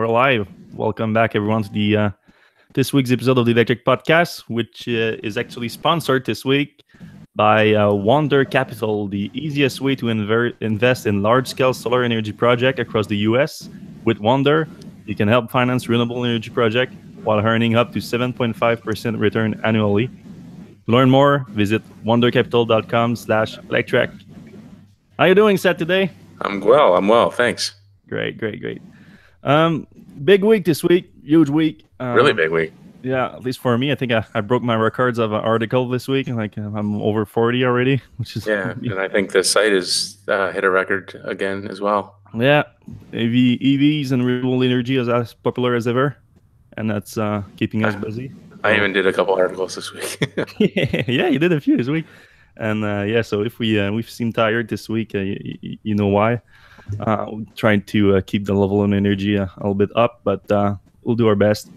We're live. Welcome back, everyone, to the this week's episode of the Electrek Podcast, which is actually sponsored this week by Wonder Capital, the easiest way to invest in large-scale solar energy project across the U.S. With Wonder, you can help finance renewable energy project while earning up to 7.5% return annually. To learn more, visit wondercapital.com/Electrek. How you doing, Seth, today? I'm well. Thanks. Great. Big week this week. Huge week. Really big week. Yeah, at least for me. I think I broke my records of an article this week. Like I'm over 40 already, which is... Yeah, and I think the site has hit a record again as well. Yeah, EVs and renewable energy is as popular as ever, and that's keeping us busy. I even did a couple articles this week. Yeah, you did a few this week. And so if we've seemed tired this week, you know why. Trying to keep the level of energy a little bit up, but we'll do our best.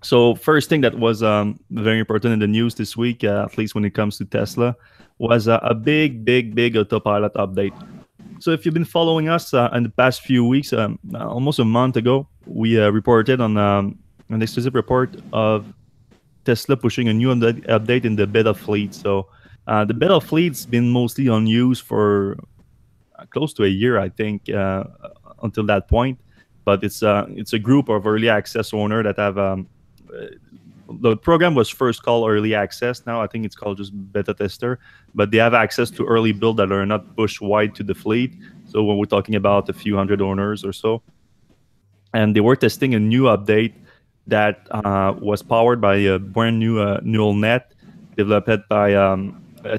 So first thing that was very important in the news this week, at least when it comes to Tesla, was a big Autopilot update. So if you've been following us in the past few weeks, almost a month ago, we reported on an exclusive report of Tesla pushing a new update in the beta fleet. So the beta fleet's been mostly unused for close to a year, I think, until that point. But it's a group of early access owners that have the program was first called early access. Now I think it's called just beta tester, but they have access to early build that are not pushed wide to the fleet. So when we're talking about a few hundred owners or so, and they were testing a new update that was powered by a brand new neural net developed by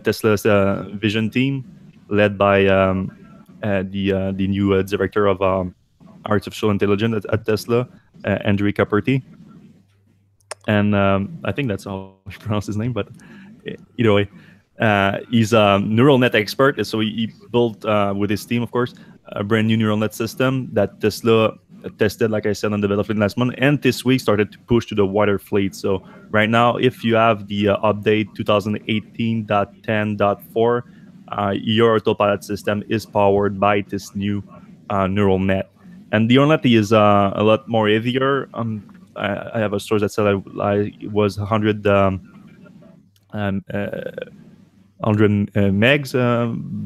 Tesla's vision team, led by the new director of artificial intelligence at Tesla, Andrew Caperti. And I think that's how you pronounce his name, but either way, he's a neural net expert. So he built, with his team, of course, a brand new neural net system that Tesla tested, like I said, on the beta fleet last month, and this week started to push to the wider fleet. So right now, if you have the update 2018.10.4, your Autopilot system is powered by this new neural net. And the neural net is a lot more heavier. I have a source that said it was 100 megs,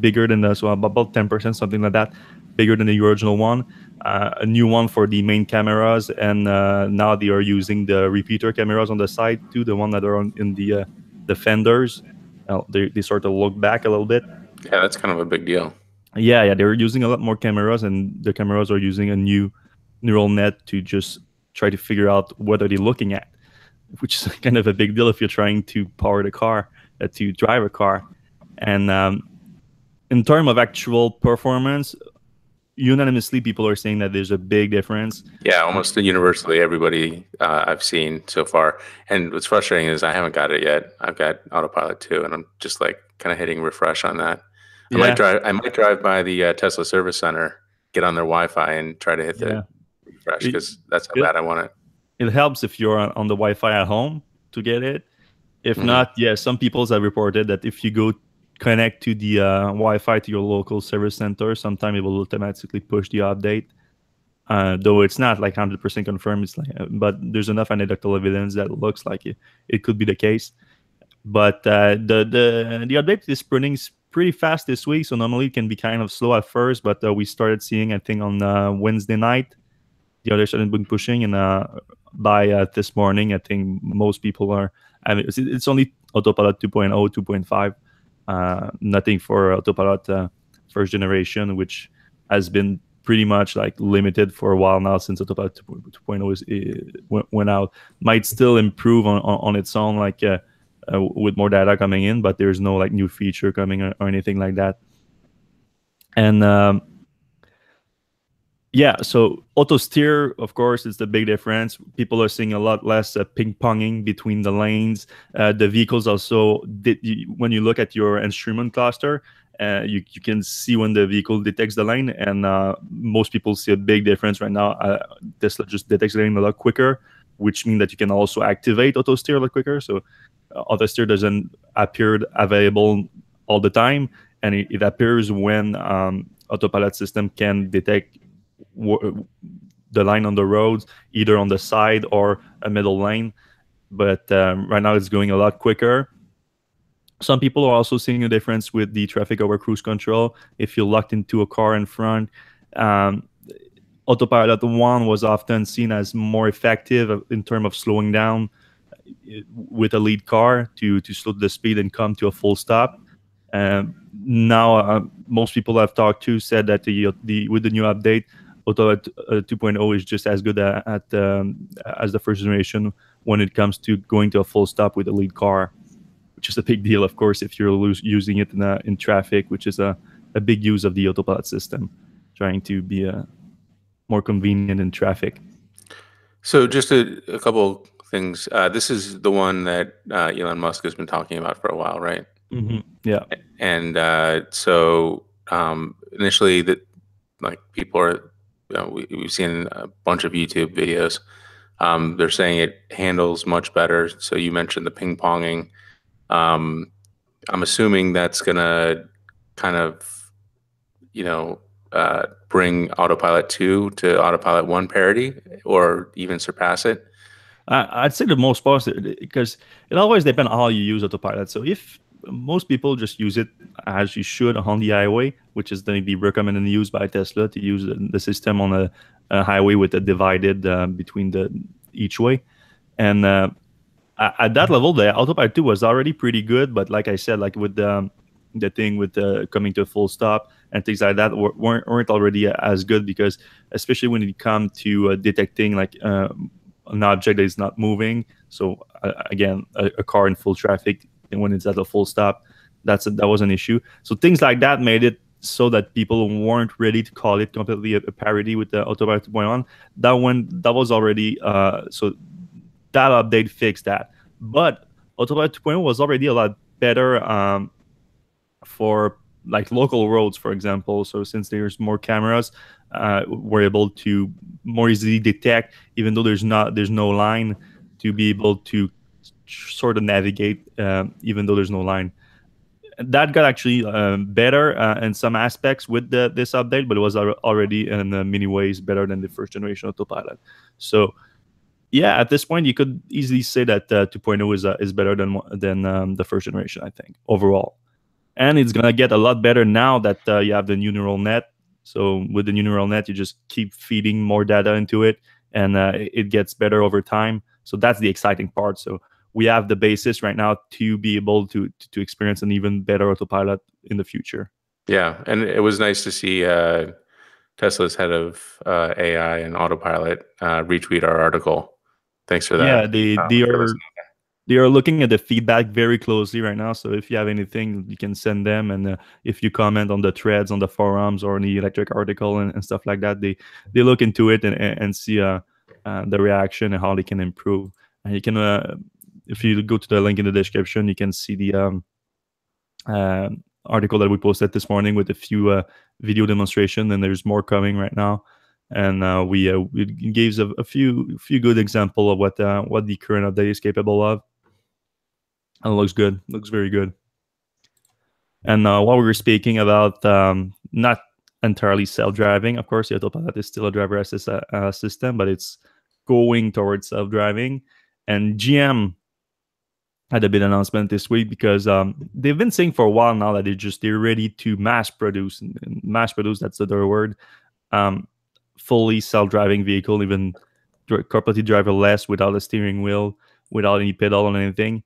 bigger than so about 10%, something like that, bigger than the original one. A new one for the main cameras, and now they are using the repeater cameras on the side too, the one that are in the fenders. They sort of look back a little bit. Yeah, that's kind of a big deal. Yeah, they're using a lot more cameras, and the cameras are using a new neural net to just try to figure out what are they looking at, which is kind of a big deal if you're trying to power the car, to drive a car. And in terms of actual performance, unanimously people are saying that there's a big difference. Yeah, almost universally everybody I've seen so far. And what's frustrating is I haven't got it yet. I've got Autopilot 2, and I'm just like kind of hitting refresh on that. I might drive by the Tesla service center, get on their Wi-Fi, and try to hit the refresh, because that's how bad I want it. It helps if you're on the Wi-Fi at home to get it. If not, some people have reported that if you go connect to the Wi-Fi to your local service center, sometimes it will automatically push the update. Though it's not like 100% confirmed, it's like, but there's enough anecdotal evidence that looks like it could be the case. But the update is pretty fast this week, so normally it can be kind of slow at first. But we started seeing, I think, on Wednesday night, the others started pushing, and by this morning, I think most people are. I mean, it's only Autopilot 2.0, 2.5. Nothing for Autopilot first generation, which has been pretty much like limited for a while now since Autopilot 2.0 went out. Might still improve on its own, like with more data coming in, but there's no like new feature coming or anything like that. And so Autosteer, of course, is the big difference. People are seeing a lot less ping-ponging between the lanes. The vehicles also, when you look at your instrument cluster, you can see when the vehicle detects the lane, and most people see a big difference right now. Tesla just detects the lane a lot quicker, which means that you can also activate Autosteer a lot quicker. So Autosteer doesn't appear available all the time, and it appears when Autopilot system can detect the line on the roads, either on the side or a middle lane. But right now it's going a lot quicker. Some people are also seeing a difference with the traffic over cruise control. If you're locked into a car in front, um, Autopilot 1 was often seen as more effective in terms of slowing down with a lead car to slow the speed and come to a full stop. Now, most people I've talked to said that the with the new update, Autopilot 2.0 is just as good as the first generation when it comes to going to a full stop with a lead car, which is a big deal, of course, if you're using it in traffic, which is a big use of the Autopilot system, trying to be more convenient in traffic. So just a couple things. This is the one that Elon Musk has been talking about for a while, right? Mm-hmm. Yeah. And so initially, that like people are, we've seen a bunch of YouTube videos. They're saying it handles much better. So you mentioned the ping ponging. I'm assuming that's gonna kind of, bring Autopilot 2 to Autopilot 1 parity, or even surpass it. I'd say the most positive, because it always depends on how you use Autopilot. So if most people just use it as you should on the highway, which is the recommended use by Tesla, to use the system on a highway with a divided between each way. And at that level, the Autopilot 2 was already pretty good. But like I said, like with the thing with coming to a full stop and things like that weren't already as good, because especially when it comes to detecting like an object that is not moving. So again, a car in full traffic, and when it's at a full stop, that was an issue. So things like that made it so that people weren't ready to call it completely a parity with the Autopilot 2.1. That was already so that update fixed that. But Autopilot 2.0 was already a lot better for like local roads, for example. So since there's more cameras, we're able to more easily detect, even though there's no line, to be able to sort of navigate, even though there's no line. That got actually better in some aspects with this update, but it was already in many ways better than the first generation Autopilot. So yeah, at this point, you could easily say that 2.0 is better than the first generation, I think, overall. And it's gonna get a lot better now that you have the new neural net. So with the new neural net, you just keep feeding more data into it, and it gets better over time. So that's the exciting part. So we have the basis right now to be able to experience an even better Autopilot in the future. Yeah, and it was nice to see Tesla's head of AI and Autopilot retweet our article. Thanks for that. Yeah, they are looking at the feedback very closely right now. So if you have anything, you can send them. And if you comment on the threads, on the forums, or on the Electrek article and stuff like that, they look into it and see the reaction and how they can improve. And you can, if you go to the link in the description, you can see the article that we posted this morning with a few video demonstration, and there's more coming right now. And we gave a few good example of what the current update is capable of. And it looks good. Looks very good. And while we were speaking about not entirely self-driving, of course, the Autopilot is still a driver assist system, but it's going towards self-driving. And GM had a big announcement this week, because they've been saying for a while now that they're ready to mass produce. And mass produce, that's the word. Fully self-driving vehicle, even completely driverless, without a steering wheel, without any pedal or anything.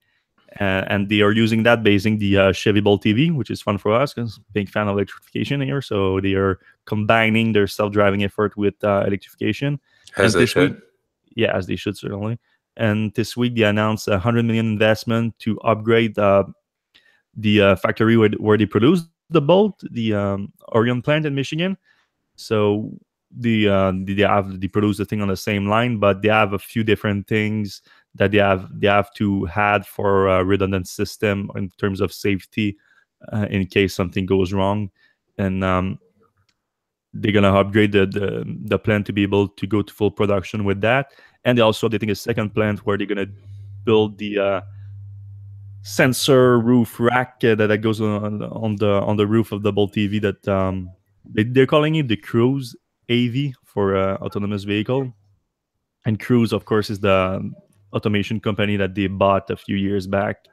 And they are using that basing the Chevy Bolt EV, which is fun for us because big fan of electrification here. So they are combining their self-driving effort with electrification. As they should. Week, yeah, as they should, certainly. And this week they announced $100 million investment to upgrade the factory where they produce the Bolt, the Orion plant in Michigan. So they produce the thing on the same line, but they have a few different things that they have to add for a redundant system in terms of safety, in case something goes wrong. And they're gonna upgrade the plant to be able to go to full production with that. And they also updating a second plant where they're gonna build the sensor roof rack that goes on the roof of the Bolt TV. That they're calling it the Cruise. AV for autonomous vehicle, and Cruise, of course, is the automation company that they bought a few years back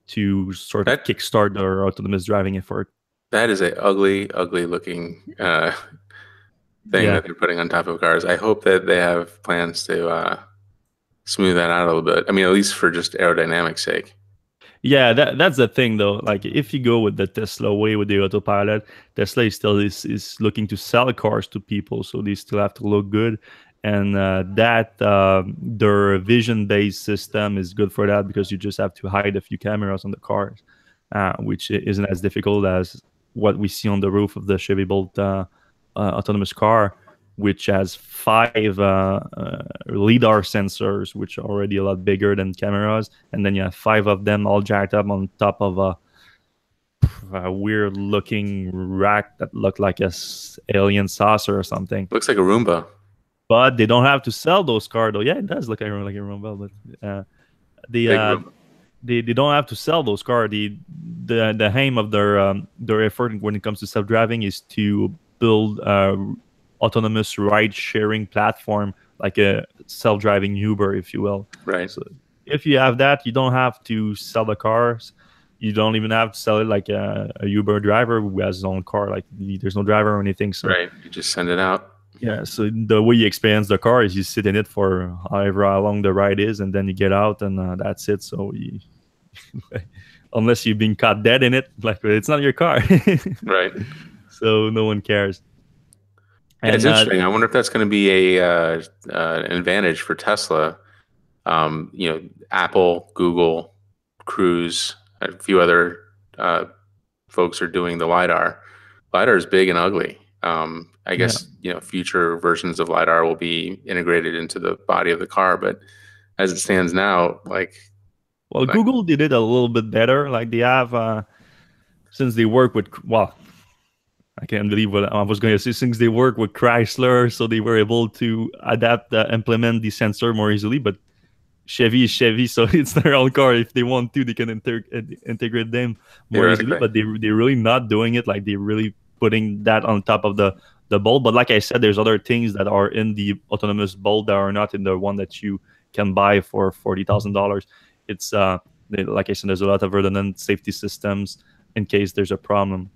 to sort of kickstart their autonomous driving effort. That is a ugly looking thing that they're putting on top of cars. I hope that they have plans to smooth that out a little bit. I mean, at least for just aerodynamics sake. Yeah, that's the thing though. Like if you go with the Tesla way with the autopilot, Tesla is looking to sell cars to people, so they still have to look good. And their vision-based system is good for that, because you just have to hide a few cameras on the cars, which isn't as difficult as what we see on the roof of the Chevy Bolt autonomous car, which has 5 lidar sensors, which are already a lot bigger than cameras, and then you have 5 of them all jacked up on top of a weird looking rack that looked like a alien saucer or something. Looks like a Roomba. But they don't have to sell those cars though. Yeah, it does look like a Roomba, but they don't have to sell those cars. The aim of their effort when it comes to self-driving is to build autonomous ride-sharing platform, like a self-driving Uber, if you will. Right. So if you have that, you don't have to sell the cars. You don't even have to sell it like a Uber driver who has his own car. Like there's no driver or anything. So right, you just send it out. Yeah. So the way you experience the car is you sit in it for however how long the ride is, and then you get out, and that's it. So unless you've been caught dead in it, like it's not your car. Right. So no one cares. And it's interesting. I wonder if that's going to be an advantage for Tesla. Apple, Google, Cruise, a few other folks are doing the LiDAR. LiDAR is big and ugly. I guess future versions of LiDAR will be integrated into the body of the car, but as it stands now, Google did it a little bit better. Like they have, since they work with I can't believe what I was going to say. Since they work with Chrysler, so they were able to adapt, implement the sensor more easily. But Chevy is Chevy, so it's their own car. If they want to, they can integrate them more easily. But they're really not doing it. Like they're really putting that on top of the Bolt. But like I said, there's other things that are in the autonomous Bolt that are not in the one that you can buy for $40,000. It's like I said, there's a lot of redundant safety systems in case there's a problem.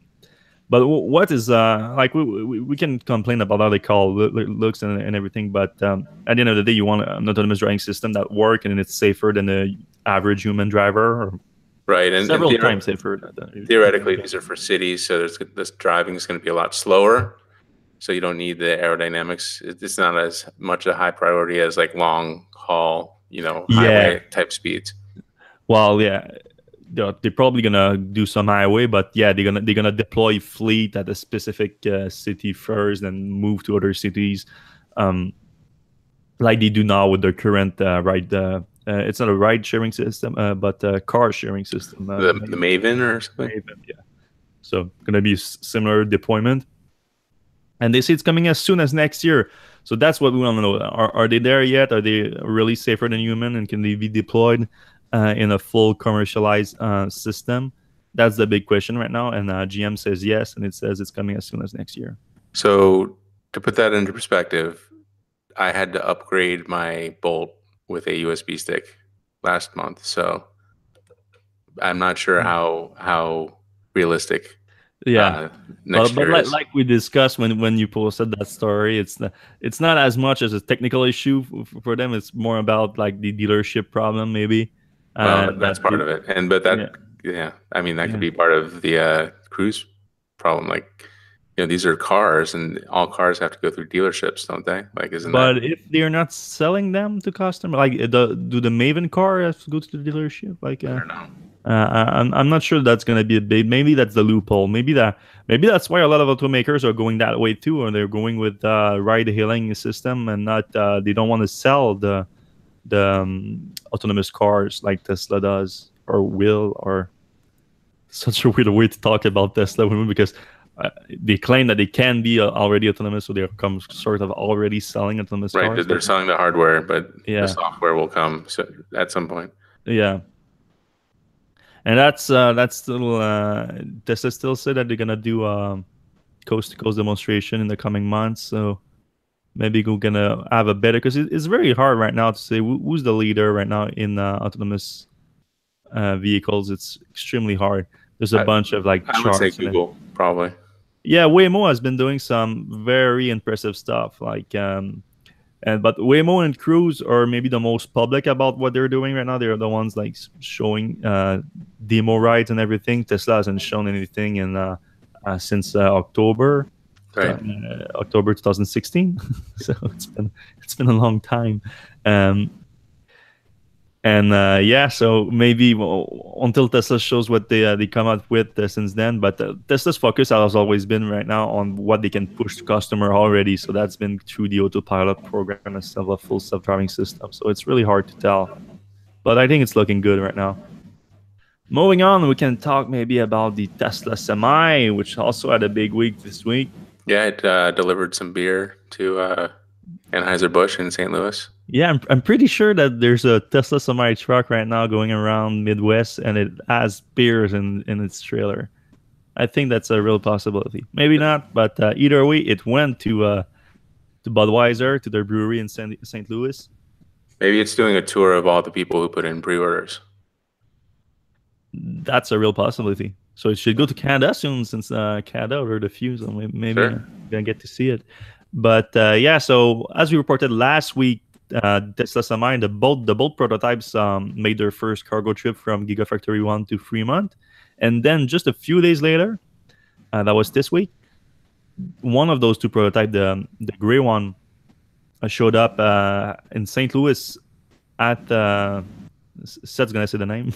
But what is like we can complain about how they call looks and everything, but at the end of the day, you want an autonomous driving system that works and it's safer than the average human driver, right? And several times safer. Theoretically, these are for cities, so this driving is going to be a lot slower. So you don't need the aerodynamics. It's not as much a high priority as like long haul, highway type speeds. Well, yeah. They're probably gonna do some highway, but yeah, they're gonna deploy fleet at a specific city first, and move to other cities, like they do now with their current ride. It's not a ride sharing system, but a car sharing system. The Maven or something. Maven, yeah. So gonna be similar deployment, and they say it's coming as soon as next year. So that's what we want to know. Are they there yet? Are they really safer than human, and can they be deployed in a full commercialized system? That's the big question right now, and GM says yes, and it says it's coming as soon as next year. So to put that into perspective, I had to upgrade my Bolt with a USB stick last month, so I'm not sure how realistic. Yeah, but like we discussed when you posted that story, it's not as much as a technical issue for them. It's more about like the dealership problem, maybe. That's part of it, I mean that could be part of the Cruise problem. Like, these are cars, and all cars have to go through dealerships, don't they? Like, But if they're not selling them to customers, like do the Maven car have to go to the dealership? Like, I don't know. I'm not sure that's gonna be a big. Maybe that's the loophole. Maybe that's why a lot of automakers are going that way too, or they're going with ride-hailing system, and not they don't want to sell the autonomous cars like Tesla does or will. Or such a weird way to talk about Tesla, because they claim that they can be already autonomous, so they're sort of already selling autonomous cars. Right, they're selling the hardware, but the software will come at some point. Yeah. And that's still Tesla still said that they're gonna do coast-to-coast demonstration in the coming months. So maybe we're gonna have a better, because it's very hard right now to say who's the leader right now in autonomous vehicles. It's extremely hard. There's a bunch of like I would say charts. Google, probably. Yeah, Waymo has been doing some very impressive stuff. But Waymo and Cruise are maybe the most public about what they're doing right now. They're the ones like showing demo rides and everything. Tesla hasn't shown anything in since October, Right. October 2016. So it's been a long time. So maybe until Tesla shows what they come out with since then. But Tesla's focus has always been right now on what they can push to customer already. So that's been through the Autopilot program and a full self-driving system. So it's really hard to tell. But I think it's looking good right now. Moving on, we can talk maybe about the Tesla Semi, which also had a big week this week. Yeah, it delivered some beer to Anheuser-Busch in St. Louis. Yeah, I'm pretty sure that there's a Tesla Semi truck right now going around Midwest, and it has beers in its trailer. I think that's a real possibility. Maybe not, but either way, it went to Budweiser, to their brewery in St. Louis. Maybe it's doing a tour of all the people who put in pre-orders. That's a real possibility. So it should go to Canada soon, since Canada ordered a few, so maybe Sure. I'm gonna get to see it. But so as we reported last week, Tesla Semi, the Bolt prototypes made their first cargo trip from Gigafactory 1 to Fremont. And then just a few days later, that was this week, one of those two prototypes, the gray one, showed up in St. Louis at, Seth's going to say the name.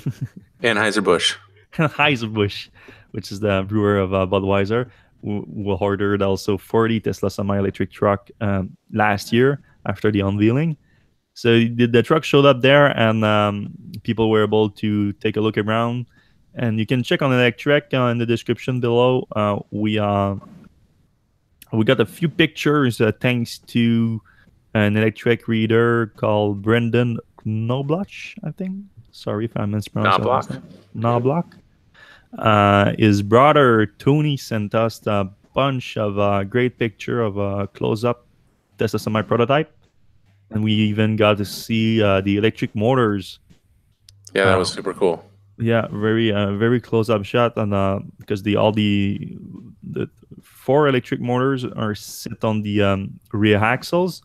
Anheuser-Busch. Anheuser-Busch, which is the brewer of Budweiser, who ordered also 40 Tesla semi-electric truck last year after the unveiling. So the truck showed up there, and people were able to take a look around. And you can check on Electrek in the description below. We got a few pictures thanks to an Electrek reader called Brendan Knobloch, I think. Sorry if I mispronounced that. Knobloch. His brother Tony sent us a bunch of great picture of a close-up Tesla Semi prototype, and we even got to see the electric motors. Yeah, that was super cool. Yeah, very close-up shot, and because all the 4 electric motors are sit on the rear axles,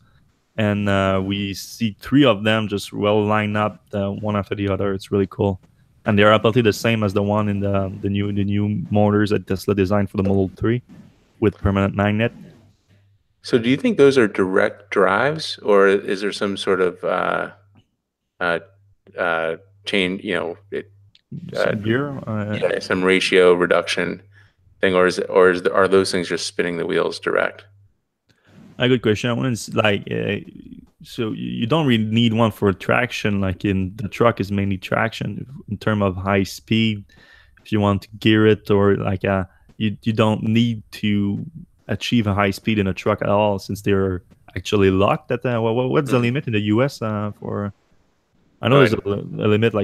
and we see 3 of them just well lined up, one after the other. It's really cool, and they are apparently the same as the one in the new motors that Tesla designed for the Model 3 with permanent magnet. So do you think those are direct drives, or is there some sort of chain, some ratio reduction thing, or are those things just spinning the wheels direct? A good question. I want to so you don't really need one for traction. Like in the truck is mainly traction in terms of high speed. If you want to gear it, or you don't need to achieve a high speed in a truck at all, since they're actually locked at what's the limit in the US for? I know there's a limit,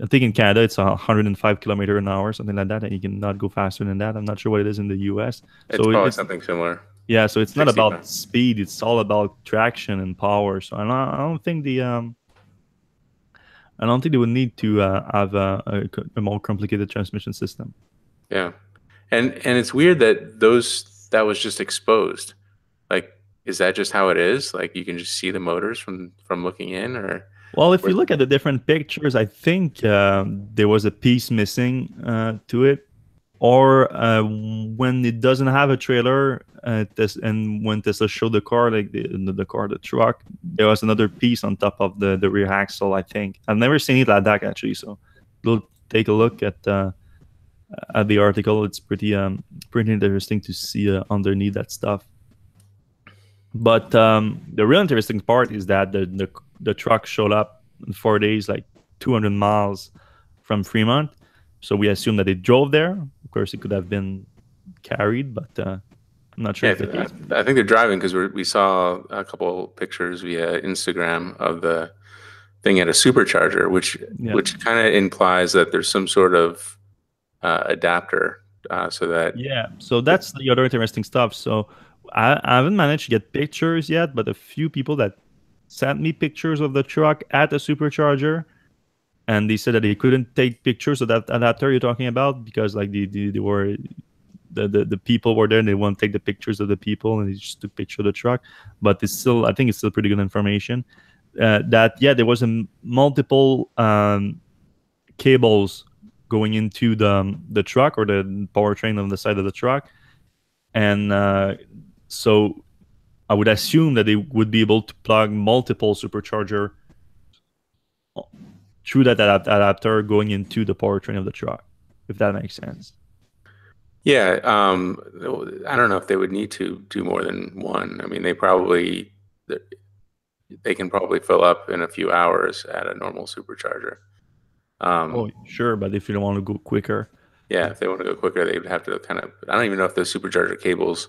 I think in Canada it's 105 kilometers an hour, something like that, and you cannot go faster than that. I'm not sure what it is in the US. It's probably something similar. Yeah, so it's not about speed; it's all about traction and power. So I don't think they would need to have a more complicated transmission system. Yeah, and it's weird that that was just exposed. Like, is that just how it is? Like, you can just see the motors from looking in, or? Well, if you look at the different pictures, I think there was a piece missing to it, or when it doesn't have a trailer, and when Tesla showed the car, like the truck, there was another piece on top of the rear axle. I think I've never seen it like that actually. So we'll take a look at the article. It's pretty interesting to see underneath that stuff. But the real interesting part is that the truck showed up in 4 days, like 200 miles from Fremont. So we assume that it drove there. Of course, it could have been carried, but I'm not sure. Yeah, I think they're driving, because we saw a couple pictures via Instagram of the thing at a supercharger, which kind of implies that there's some sort of adapter so that So that's the other interesting stuff. So I haven't managed to get pictures yet, but a few people that sent me pictures of the truck at the supercharger, and they said that they couldn't take pictures of that adapter you're talking about because like they were the people were there and they won't take the pictures of the people and they just took picture of the truck. But it's still, I think it's still pretty good information. That there was a multiple cables going into the truck or the powertrain on the side of the truck, and so I would assume that they would be able to plug multiple supercharger through that adapter going into the powertrain of the truck, if that makes sense. Yeah, I don't know if they would need to do more than one. I mean, they can probably fill up in a few hours at a normal supercharger. Oh, sure, but if you don't want to go quicker. Yeah, if they want to go quicker, they would have to kind of, I don't even know if those supercharger cables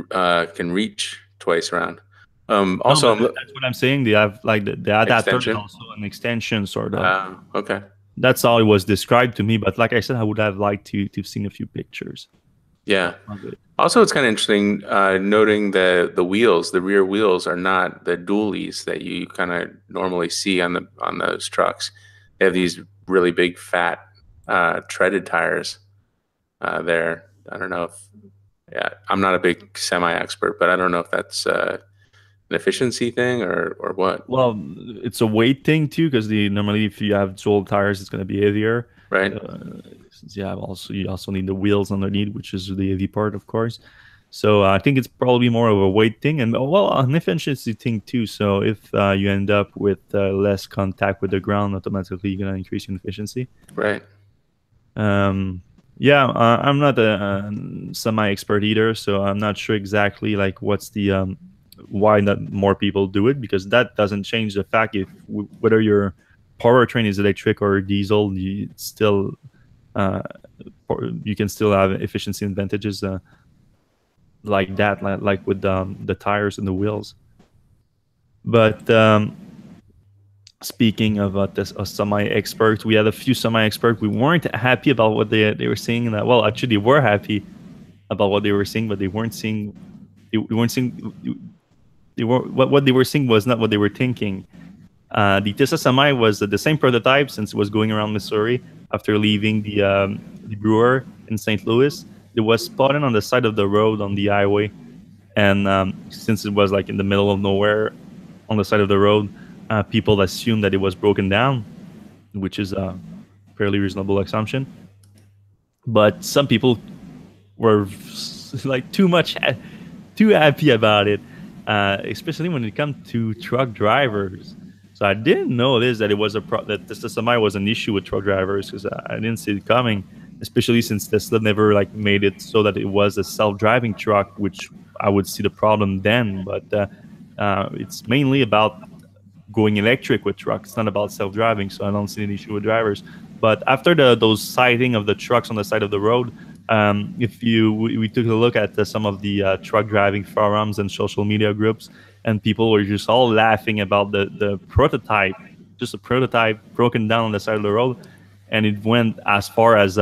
can reach twice around. Also, that's what I'm saying. They have like the adapter is also an extension sort of. Okay. That's how it was described to me. But like I said, I would have liked to have seen a few pictures. Yeah. Also, it's kind of interesting noting the wheels. The rear wheels are not the dualies that you kind of normally see on those trucks. They have these really big, fat, treaded tires there. I don't know if, I'm not a big semi-expert, but I don't know if that's an efficiency thing or what. Well, it's a weight thing too, because normally if you have dual tires, it's going to be heavier. Right. You also need the wheels underneath, which is the heavy part, of course. So I think it's probably more of a weight thing and an efficiency thing too. So if you end up with less contact with the ground, automatically you're going to increase your efficiency. Right. I'm not a semi-expert either, so I'm not sure exactly like what's the why not more people do it, because that doesn't change the fact whether your powertrain is electric or diesel, you can still have efficiency advantages like that, like with the tires and the wheels. But speaking of a semi-expert, we had a few semi-experts. We weren't happy about what they were saying. Well, actually, they were happy about what they were saying, but they weren't seeing. What they were seeing was not what they were thinking. The Tesla Semi was the same prototype since it was going around Missouri after leaving the brewer in St. Louis. It was spotted on the side of the road on the highway, and since it was like in the middle of nowhere on the side of the road, people assumed that it was broken down, which is a fairly reasonable assumption. But some people were like too happy about it, especially when it comes to truck drivers. So I didn't know that it was that Tesla Semi was an issue with truck drivers, because I didn't see it coming, especially since Tesla never like made it so that it was a self-driving truck, which I would see the problem then. But it's mainly about going electric with trucks. It's not about self-driving, so I don't see an issue with drivers. But after those sighting of the trucks on the side of the road, we took a look at some of the truck driving forums and social media groups, and people were just all laughing about the prototype, just a prototype broken down on the side of the road, and it went as far as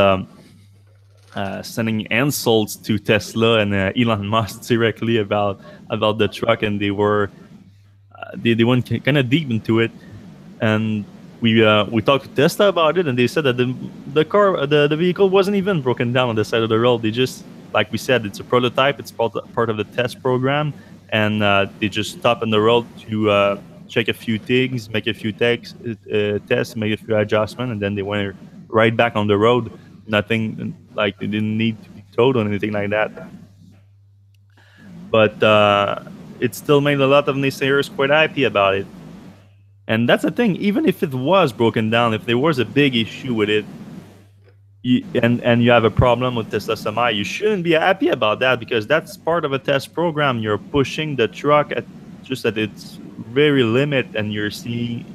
sending insults to Tesla and Elon Musk directly about the truck, and they went kind of deep into it. And we talked to Tesla about it, and they said that the vehicle wasn't even broken down on the side of the road. They just, like we said, it's a prototype. It's part of the test program, and they just stopped on the road to check a few things, make a few tests, make a few adjustments, and then they went right back on the road. Nothing like they didn't need to be towed or anything like that. But it still made a lot of naysayers quite happy about it. And that's the thing, even if it was broken down, if there was a big issue with it, and you have a problem with Tesla Semi, you shouldn't be happy about that, because that's part of a test program. You're pushing the truck at its very limit, and you see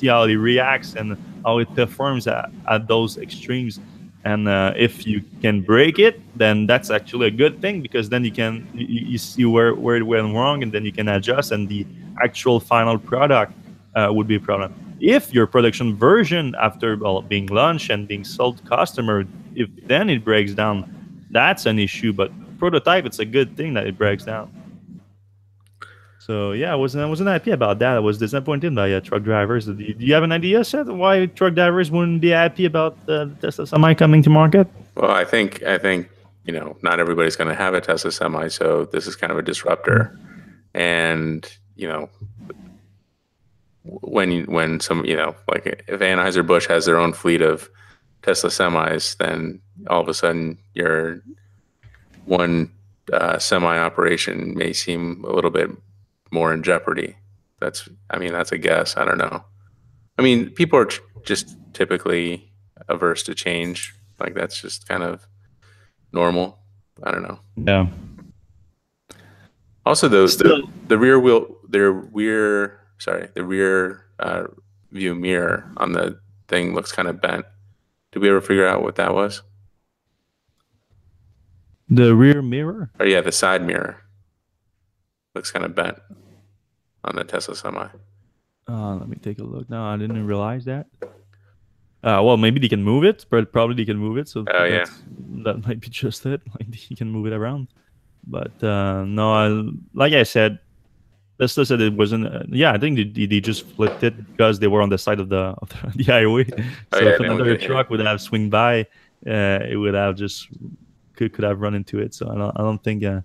how it reacts and how it performs at those extremes. And if you can break it, then that's actually a good thing, because then you see where it went wrong, and then you can adjust, and the actual final product would be a problem. If your production version, after being launched and being sold to customer, if then it breaks down, that's an issue. But prototype, it's a good thing that it breaks down. So yeah, I wasn't happy about that. I was disappointed by truck drivers. Do you have an idea, Seth, why truck drivers wouldn't be happy about the Tesla Semi coming to market? Well, I think not everybody's going to have a Tesla Semi, so this is kind of a disruptor. And when some like if Anheuser-Busch has their own fleet of Tesla semis, then all of a sudden your one semi operation may seem a little bit more in jeopardy. That's a guess. I don't know. I mean, people are just typically averse to change. Like that's just kind of normal. I don't know. Yeah. Also, the rear view mirror on the thing looks kind of bent. Did we ever figure out what that was? The rear mirror? Oh yeah, the side mirror looks kind of bent on the Tesla Semi. Let me take a look. No, I didn't realize that. Well, maybe they can move it, but probably they can move it. So that might be just it. Like you can move it around. But no, like I said, Tesla said it wasn't. I think they just flipped it because they were on the side of the highway. So if another truck would have swing by, it would have just could have run into it. So I don't think. I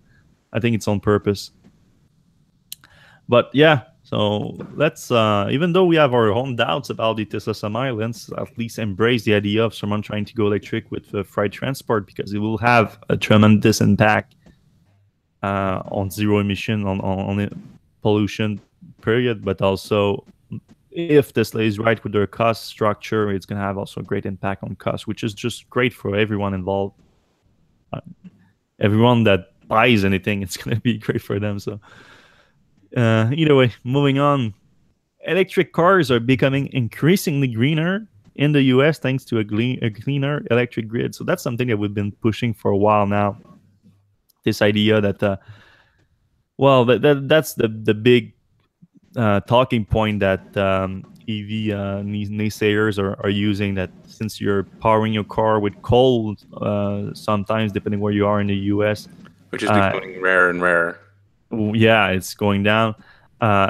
think it's on purpose. But yeah, so let's. Even though we have our own doubts about the Tesla Semi, let's at least embrace the idea of someone trying to go electric with freight transport, because it will have a tremendous impact on zero emission, on pollution period, but also if Tesla is right with their cost structure, it's going to have also a great impact on cost, which is just great for everyone involved. Everyone that buys anything, it's going to be great for them. So either way, moving on, electric cars are becoming increasingly greener in the US thanks to a cleaner electric grid. So that's something that we've been pushing for a while now. This idea that that's the big talking point that EV naysayers are using, that since you're powering your car with coal, sometimes depending where you are in the US, which is becoming rarer and rarer. Yeah, it's going down.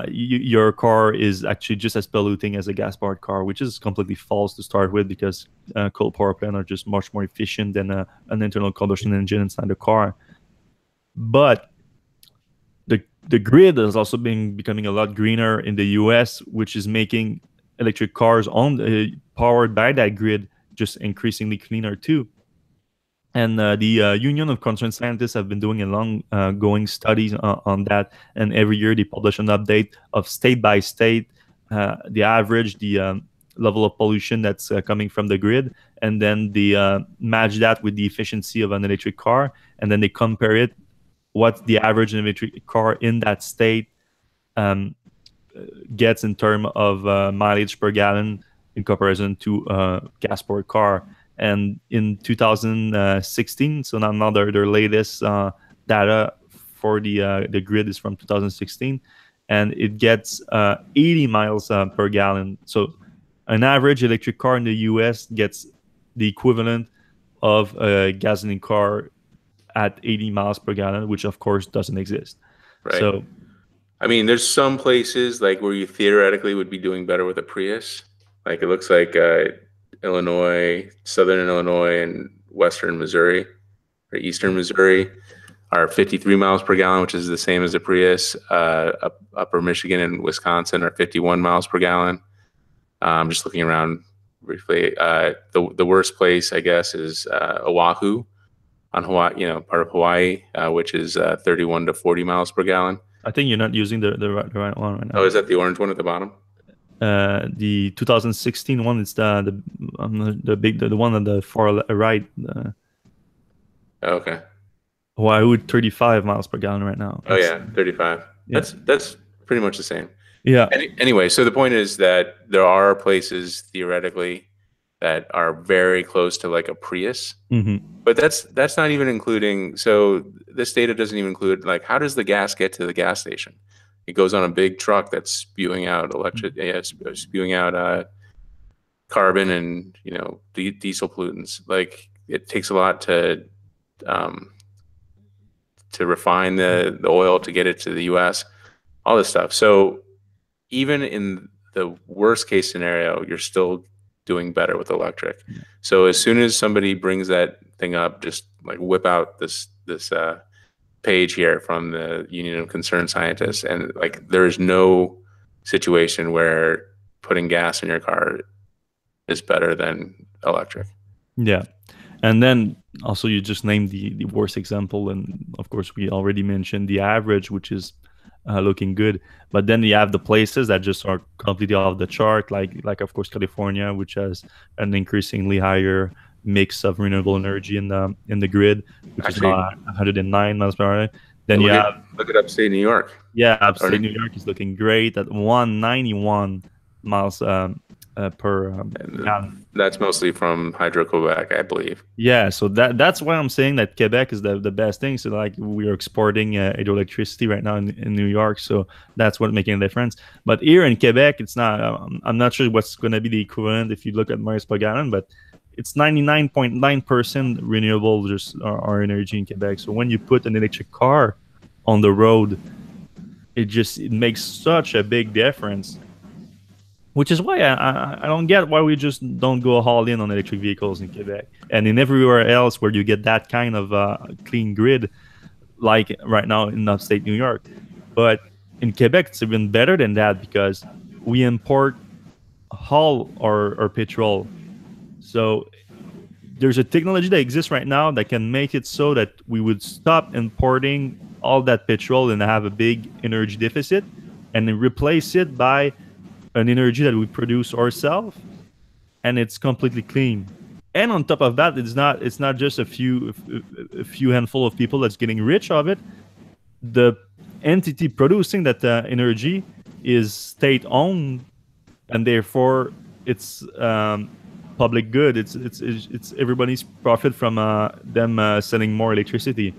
Your car is actually just as polluting as a gas-powered car, which is completely false to start with, because coal power plants are just much more efficient than an internal combustion engine inside the car. But the grid has also been becoming a lot greener in the US, which is making electric cars powered by that grid just increasingly cleaner too. And the Union of Concerned Scientists have been doing a long-going studies on that, and every year they publish an update of state by state, the average, the level of pollution that's coming from the grid, and then they match that with the efficiency of an electric car, and then they compare it what the average electric car in that state gets in terms of mileage per gallon in comparison to a gas-powered car. And in 2016, so now their latest data for the grid is from 2016, and it gets 80 miles per gallon. So an average electric car in the US gets the equivalent of a gasoline car at 80 miles per gallon, which of course doesn't exist. Right. So, I mean, there's some places like where you theoretically would be doing better with a Prius. Like it looks like Illinois, Southern Illinois, and Western Missouri or Eastern Missouri are 53 miles per gallon, which is the same as a Prius. Upper Michigan and Wisconsin are 51 miles per gallon. I'm just looking around briefly. The worst place, I guess, is Oahu on Hawaii, part of Hawaii, which is 31 to 40 miles per gallon. I think you're not using the right one right now. Oh, is that the orange one at the bottom? The 2016 one is the one on the far right. Okay. Hawaii 35 miles per gallon right now. Oh yeah, 35. Yeah. That's pretty much the same. Yeah. Anyway, so the point is that there are places theoretically that are very close to like a Prius, but that's not even including. So this data doesn't even include like how does the gas get to the gas station? It goes on a big truck that's spewing out spewing out carbon and diesel pollutants. Like it takes a lot to refine the oil to get it to the U.S., all this stuff. So even in the worst case scenario, you're still doing better with electric. Yeah. So as soon as somebody brings that thing up, just like whip out this page here from the Union of Concerned Scientists, and like there is no situation where putting gas in your car is better than electric. Yeah. And then also you just named the worst example, and of course we already mentioned the average, which is looking good. But then you have the places that just are completely off the chart, like of course California, which has an increasingly higher mix of renewable energy in the grid, which is now 109 miles per hour. Then you have look at upstate New York. Yeah, upstate New York is looking great at 191 miles per gallon. That's mostly from Hydro-Quebec, I believe. Yeah, so that's why I'm saying that Quebec is the best thing. So like we are exporting hydroelectricity right now in New York, so that's what making a difference. But here in Quebec, it's not. I'm not sure what's going to be the equivalent if you look at miles per gallon, but it's 99.9% renewable just our energy in Quebec. So when you put an electric car on the road, it makes such a big difference. Which is why I don't get why we just don't go all in on electric vehicles in Quebec and in everywhere else where you get that kind of clean grid, like right now in upstate New York. But in Quebec, it's even better than that because we import all our petrol. So there's a technology that exists right now that can make it so that we would stop importing all that petrol and have a big energy deficit and then replace it by an energy that we produce ourselves, and it's completely clean. And on top of that, it's not just a few handful of people that's getting rich of it. The entity producing that energy is state owned, and therefore it's public good. It's everybody's profit from them selling more electricity.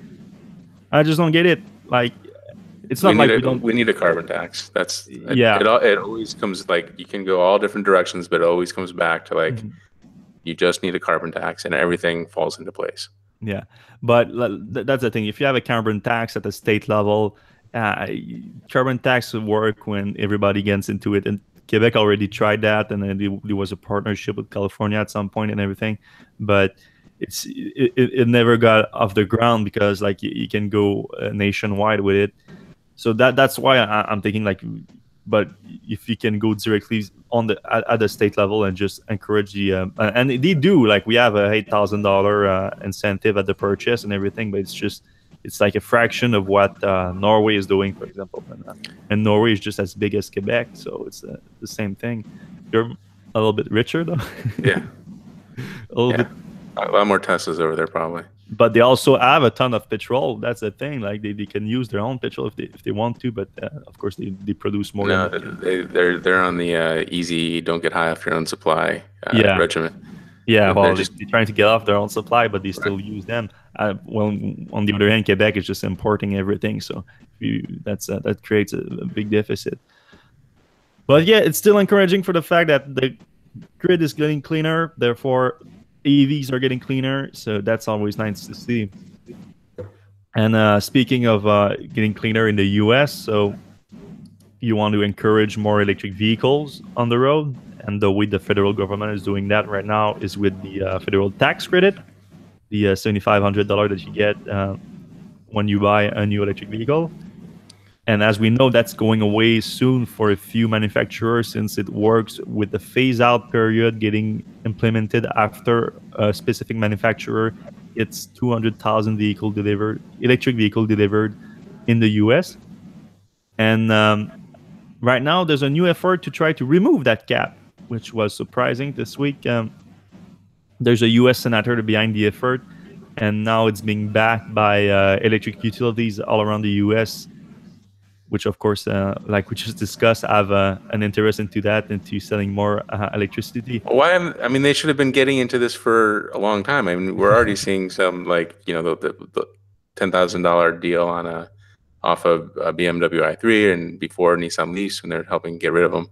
I just don't get it. Like, it's not we need a carbon tax. It always comes, like, you can go all different directions, but it always comes back to like you just need a carbon tax and everything falls into place. Yeah, but that's the thing. If you have a carbon tax at the state level, carbon tax would work when everybody gets into it. And Quebec already tried that, and then there was a partnership with California at some point and everything, but it never got off the ground because like you can go nationwide with it. So that's why I'm thinking like, but if you can go directly at the state level and just encourage the and they do, like we have a $8,000 incentive at the purchase and everything, but it's like a fraction of what Norway is doing, for example, and Norway is just as big as Quebec, so it's the same thing. You're a little bit richer though. Yeah, a little bit. A lot more Teslas over there probably. But they also have a ton of petrol. That's the thing. Like they can use their own petrol if they want to, but of course they produce more. No, they're on the easy, don't get high off your own supply regimen. Yeah, well, they're trying to get off their own supply, but they still use them. Well, on the other hand, Quebec is just importing everything, so that creates a big deficit. But yeah, it's still encouraging for the fact that the grid is getting cleaner, therefore EVs are getting cleaner, so that's always nice to see. And speaking of getting cleaner in the US, so you want to encourage more electric vehicles on the road, and the way the federal government is doing that right now is with the federal tax credit, the $7,500 that you get when you buy a new electric vehicle. And as we know, that's going away soon for a few manufacturers, since it works with the phase-out period getting implemented after a specific manufacturer. It's 200,000 electric vehicle delivered in the US. And right now, there's a new effort to try to remove that cap, which was surprising this week. There's a US senator behind the effort, and now it's being backed by electric utilities all around the US, which of course, like we just discussed, have an interest into selling more electricity. I mean, they should have been getting into this for a long time. I mean, we're already seeing some, like, the $10,000 deal off of a BMW i3, and before Nissan Lease when they're helping get rid of them.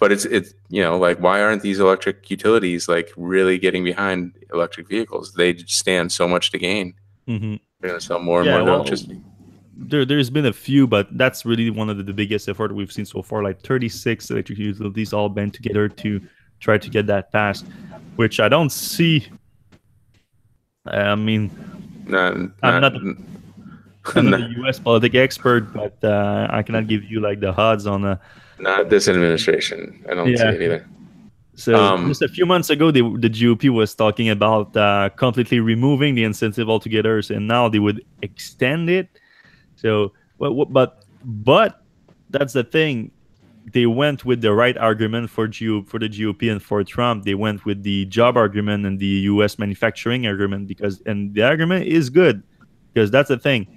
but it's like, why aren't these electric utilities like really getting behind electric vehicles? They stand so much to gain. Mm-hmm. They're going to sell more and Yeah, more well, electricity. there's been a few, but that's really one of the biggest effort we've seen so far. Like 36 electric utilities all band together to try to get that passed, which I don't see. I mean, I'm not I'm not a U.S. politic expert, but I cannot give you like the odds on. Not this administration. I don't see it either. So just a few months ago, the GOP was talking about completely removing the incentive altogether, and now they would extend it. So, but that's the thing. They went with the right argument for the GOP and for Trump. They went with the job argument and the U.S. manufacturing argument and the argument is good because that's the thing.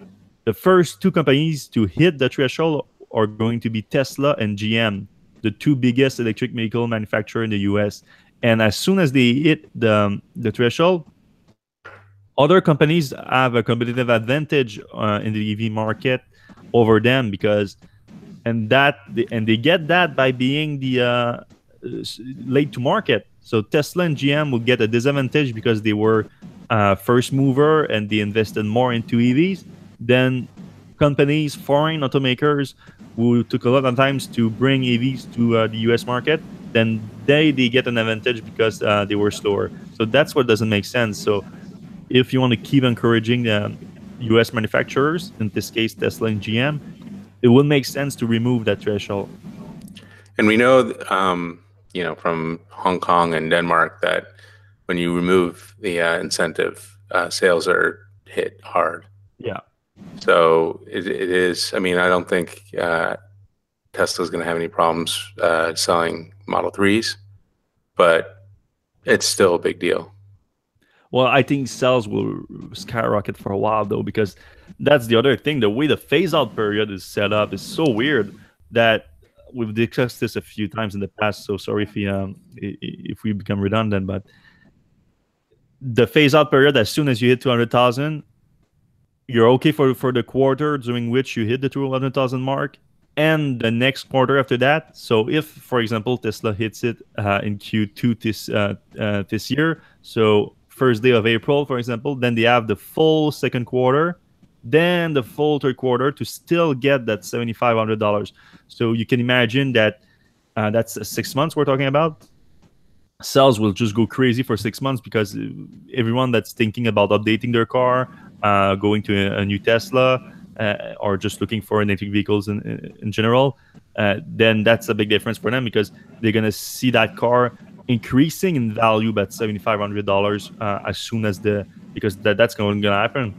The first two companies to hit the threshold are going to be Tesla and GM, the two biggest electric vehicle manufacturers in the U.S. And as soon as they hit the threshold, other companies have a competitive advantage in the EV market over them and they get that by being the late to market. So Tesla and GM will get a disadvantage because they were first mover and they invested more into EVs than companies, foreign automakers who took a lot of times to bring EVs to the US market. Then they get an advantage because they were slower. So that's what doesn't make sense. So if you want to keep encouraging the US manufacturers, in this case Tesla and GM, it would make sense to remove that threshold. And we know, from Hong Kong and Denmark that when you remove the incentive, sales are hit hard. Yeah. So it is. I mean, I don't think Tesla's going to have any problems selling Model 3s, but it's still a big deal. Well, I think sales will skyrocket for a while, though, because that's the other thing. The way the phase-out period is set up is so weird that we've discussed this a few times in the past. So sorry if we become redundant, but the phase-out period, as soon as you hit 200,000, you're okay for the quarter during which you hit the 200,000 mark, and the next quarter after that. So if, for example, Tesla hits it in Q2 this year, so first day of April, for example, then they have the full second quarter, then the full third quarter to still get that $7,500. So you can imagine that that's 6 months we're talking about. Sales will just go crazy for 6 months because everyone that's thinking about updating their car, going to a new Tesla, or just looking for electric vehicles in general, then that's a big difference for them because they're going to see that car increasing in value by $7,500 as soon as because that's going to happen.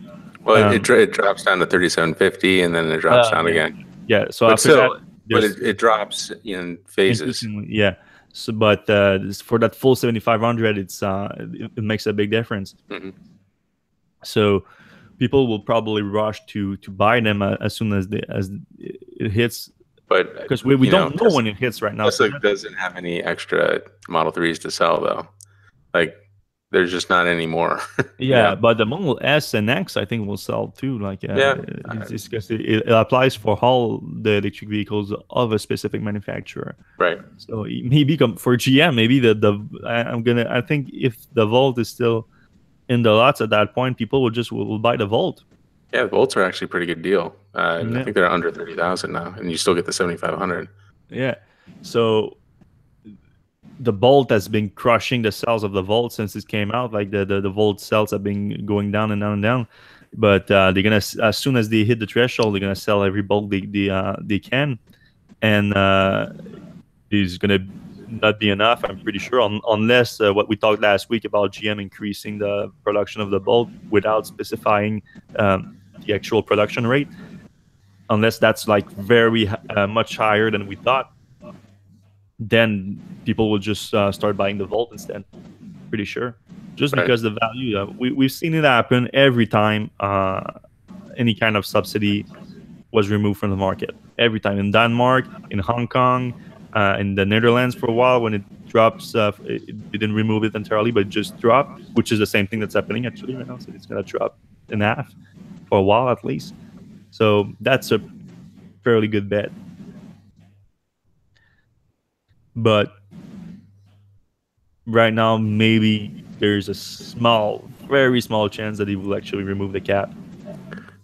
Well, it drops down to $3,750 and then it drops down again. Yeah. So but still, it drops in phases. Yeah. So, but for that full 7,500, it makes a big difference. Mm-hmm. So people will probably rush to buy them as soon as it hits. But because we don't know when it hits right now. Tesla doesn't have any extra Model 3s to sell, though. Like, there's just not any more. Yeah, but the Model S and X, I think, will sell too. Like, it's because it applies for all the electric vehicles of a specific manufacturer. Right. So maybe for GM, maybe I think if the Volt is still in the lots at that point, people will buy the Volt. Yeah, the Volts are actually a pretty good deal. I think they're under 30,000 now, and you still get the 7,500. Yeah. So the Bolt has been crushing the sales of the Volt since it came out. Like the Volt sales have been going down and down and down. But they're gonna, as soon as they hit the threshold, they're gonna sell every Bolt they can, and it's gonna not be enough, I'm pretty sure, unless what we talked last week about GM increasing the production of the Bolt without specifying the actual production rate, unless that's like very much higher than we thought, then people will just start buying the Volt instead. Pretty sure, just because the value. We've seen it happen every time any kind of subsidy was removed from the market. Every time in Denmark, in Hong Kong, in the Netherlands for a while when it drops, it didn't remove it entirely, but it just dropped, which is the same thing that's happening actually right now. So it's gonna drop in half for a while at least. So that's a fairly good bet. but right now maybe there's a very small chance that they will actually remove the cap.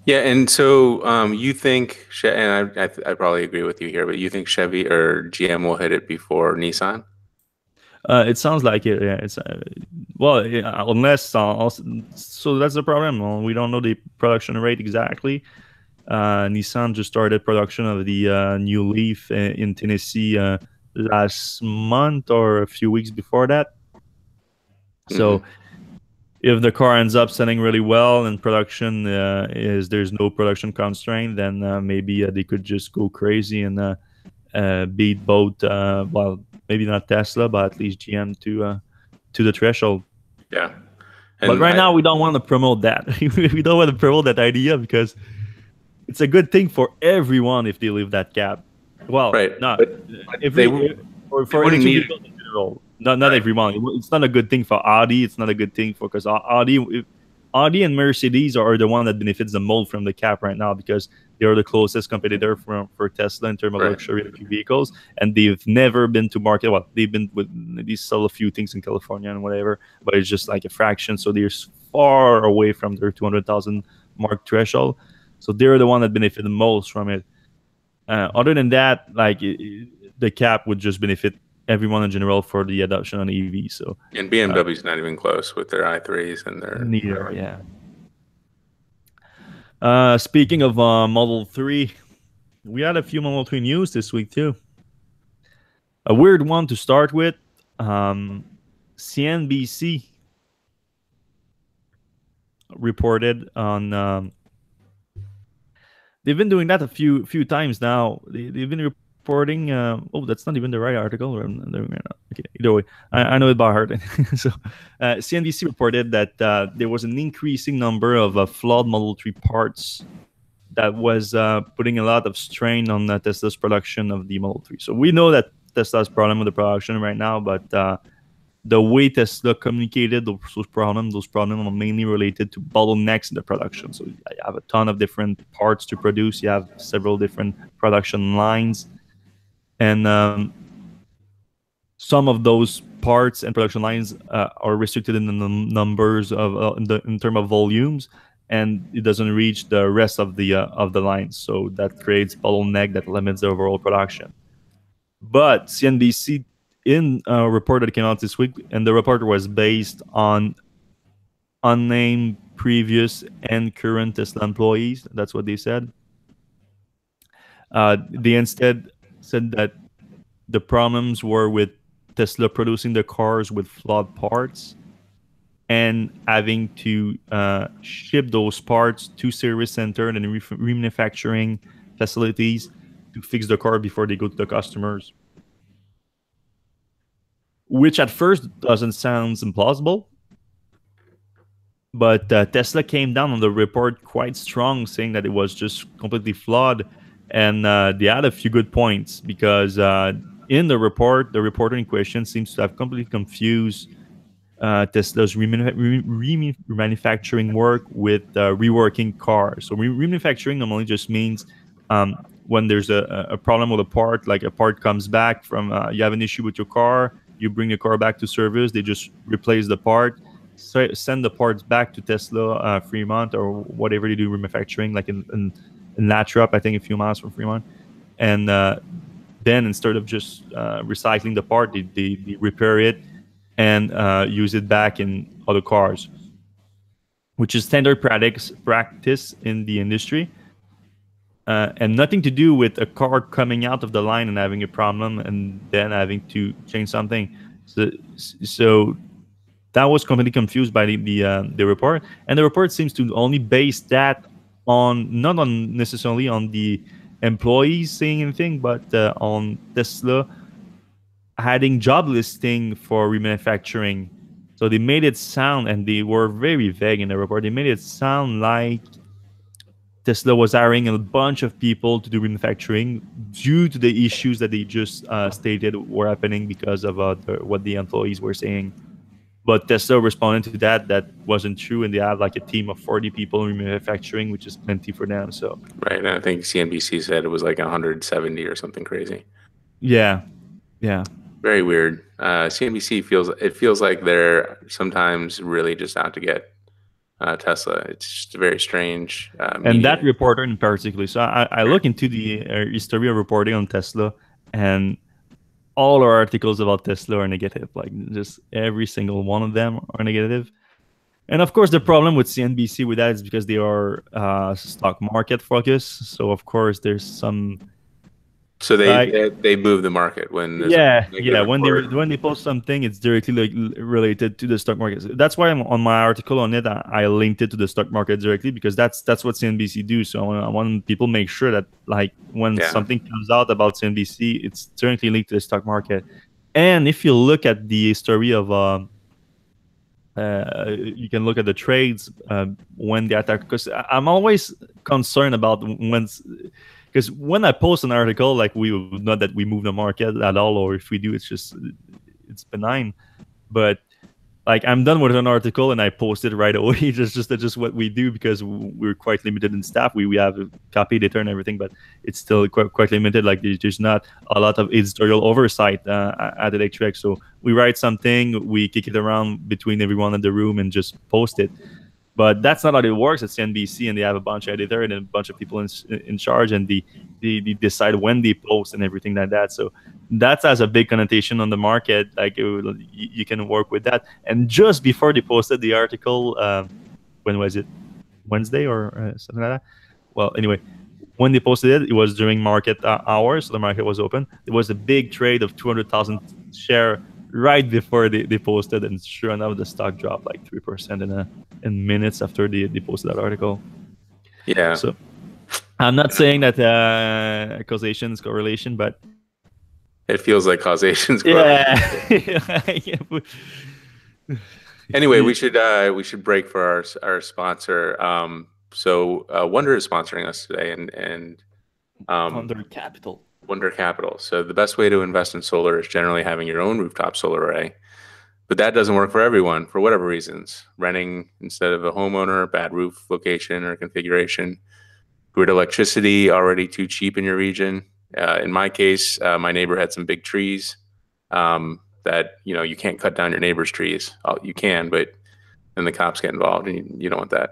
Yeah, and so you think, and I probably agree with you here, but you think Chevy or GM will hit it before Nissan? It sounds like it. Yeah, it's well, yeah, unless so that's the problem. Well, we don't know the production rate exactly. Nissan just started production of the new Leaf in Tennessee last month or a few weeks before that. So Mm-hmm. if the car ends up selling really well and production there's no production constraint, then maybe they could just go crazy and beat both. Well, maybe not Tesla, but at least GM to the threshold. Yeah, But and right now, we don't want to promote that. We don't want to promote that idea because it's a good thing for everyone if they leave that cap. Well, right, not but they every they for wouldn't electric need vehicles in general. Not right. everyone. It's not a good thing for Audi. It's not a good thing for because Audi and Mercedes are the one that benefits the most from the cap right now because they are the closest competitor for Tesla in terms of Right. luxury electric vehicles, and they've never been to market. Well, they've been with they sell a few things in California and whatever, but it's just like a fraction. So they're far away from their 200,000 mark threshold. So they're the one that benefit the most from it. Other than that, like the cap would just benefit everyone in general for the adoption on EV. So And BMW's not even close with their i3s and their neither, yeah. Speaking of Model 3, we had a few Model 3 news this week too. A weird one to start with. CNBC reported on. They've been doing that a few times now. They've been reporting. Oh, that's not even the right article. Okay, either way, I know it by heart. So, CNBC reported that there was an increasing number of flawed Model 3 parts that was putting a lot of strain on Tesla's production of the Model 3. So we know that Tesla's problem with the production right now, but the way Tesla communicated those problems are mainly related to bottlenecks in the production. So you have a ton of different parts to produce. You have several different production lines, and some of those parts and production lines are restricted in the numbers of in terms of volumes, and it doesn't reach the rest of the lines. So that creates bottleneck that limits the overall production. But CNBC in a report that came out this week, and the report was based on unnamed previous and current Tesla employees. That's what they said. They instead said that the problems were with Tesla producing the cars with flawed parts and having to ship those parts to service center and remanufacturing facilities to fix the car before they go to the customers. Which at first doesn't sound implausible, but Tesla came down on the report quite strong, saying that it was just completely flawed, and they had a few good points because in the report, the reporter in question seems to have completely confused Tesla's remanufacturing work with reworking cars. So remanufacturing normally just means when there's a problem with a part, like a part comes back from you have an issue with your car, you bring the car back to service, they just replace the part, send the parts back to Tesla Fremont or whatever they do remanufacturing, like in Latrop, I think a few miles from Fremont, and then instead of just recycling the part, they repair it and use it back in other cars, which is standard practice in the industry, and nothing to do with a car coming out of the line and having a problem and then having to change something. So that was completely confused by the report, and the report seems to only base that on not on necessarily on the employees saying anything, but on Tesla adding job listing for remanufacturing. So they made it sound, and they were very vague in the report. They made it sound like Tesla was hiring a bunch of people to do remanufacturing due to the issues that they just stated were happening because of what the employees were saying. But Tesla responded to that. That wasn't true, and they have like a team of 40 people in remanufacturing, which is plenty for them. So Right, and I think CNBC said it was like 170 or something crazy. yeah. Very weird. CNBC feels like they're sometimes really just out to get Tesla. It's just a very strange And media. that reporter in particular. So I look into the history of reporting on Tesla, and all our articles about Tesla are negative. Like just every single one of them are negative. And of course, the problem with CNBC with that is because they are stock market focused. So of course, there's some So like they move the market when there's a yeah. negative report. When they post something, it's directly like related to the stock market. That's why on my article on it, I linked it to the stock market directly because that's what CNBC do. So I want people make sure that like when Yeah. something comes out about CNBC, it's directly linked to the stock market. And if you look at the story of you can look at the trades when they attack because I'm always concerned about when because when I post an article like we not that we move the market at all or if we do it's benign but like I'm done with an article and I post it right away. Just what we do because we're quite limited in staff. We have a copy editor and everything, but it's still quite limited. Like there's not a lot of editorial oversight at Electrek. So we write something, we kick it around between everyone in the room and just post it. But that's not how it works at CNBC, and they have a bunch of editor and a bunch of people in charge, and they decide when they post and everything like that. So that has a big connotation on the market. Like you can work with that. And just before they posted the article, when was it? Wednesday or something like that? Well, anyway, when they posted it, it was during market hours. So the market was open. There was a big trade of 200,000 share right before they posted, and sure enough, the stock dropped like 3% in minutes after they posted that article. Yeah. So I'm not saying that causation is correlation, but it feels like causation's correlation. Yeah. Anyway, we should break for our sponsor. So Wonder is sponsoring us today, and Wonder Capital. Wonder Capital. So the best way to invest in solar is generally having your own rooftop solar array. But that doesn't work for everyone for whatever reasons. Renting instead of a homeowner, bad roof location or configuration, grid electricity already too cheap in your region. In my case, my neighbor had some big trees that you can't cut down your neighbor's trees. You can, but then the cops get involved, and you don't want that.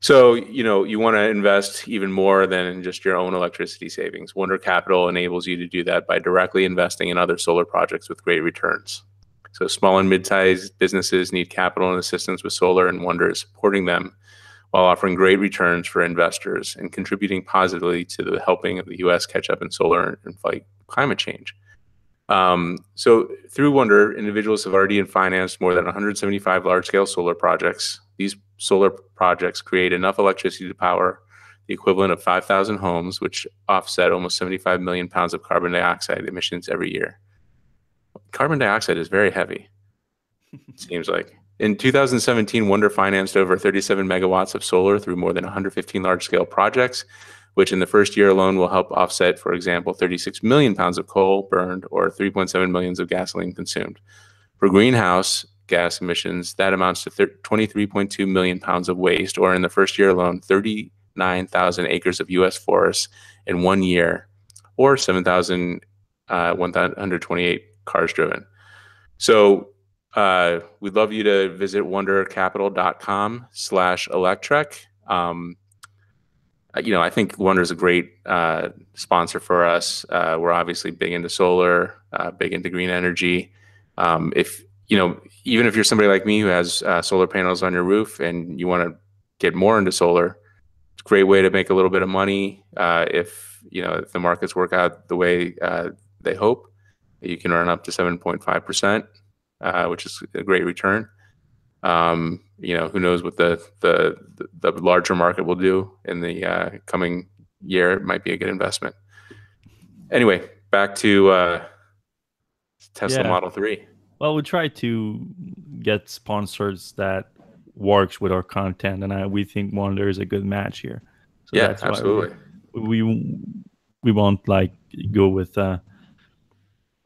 So, you want to invest even more than just your own electricity savings. Wonder Capital enables you to do that by directly investing in other solar projects with great returns. So small and mid-sized businesses need capital and assistance with solar, and Wonder is supporting them while offering great returns for investors and contributing positively to the helping of the U.S. catch up in solar and fight climate change. So through Wonder, individuals have already financed more than 175 large-scale solar projects. These solar projects create enough electricity to power the equivalent of 5,000 homes, which offset almost 75 million pounds of carbon dioxide emissions every year. Carbon dioxide is very heavy, it seems like. In 2017, Wonder financed over 37 megawatts of solar through more than 115 large-scale projects, which in the first year alone will help offset, for example, 36 million pounds of coal burned or 3.7 millions of gasoline consumed. For greenhouse gas emissions, that amounts to 23.2 million pounds of waste, or in the first year alone, 39,000 acres of U.S. forests in 1 year, or 7,128 cars driven. So we'd love you to visit wondercapital.com/Electrek. I think Wonder is a great sponsor for us. We're obviously big into solar, big into green energy. Even if you're somebody like me who has solar panels on your roof and you want to get more into solar, it's a great way to make a little bit of money. If the markets work out the way they hope, you can earn up to 7.5%, which is a great return. Who knows what the larger market will do in the coming year. It might be a good investment. Anyway, back to Tesla Model 3. Well, we try to get sponsors that works with our content, and we think Wonder is a good match here. So yeah, that's absolutely. Why we won't go with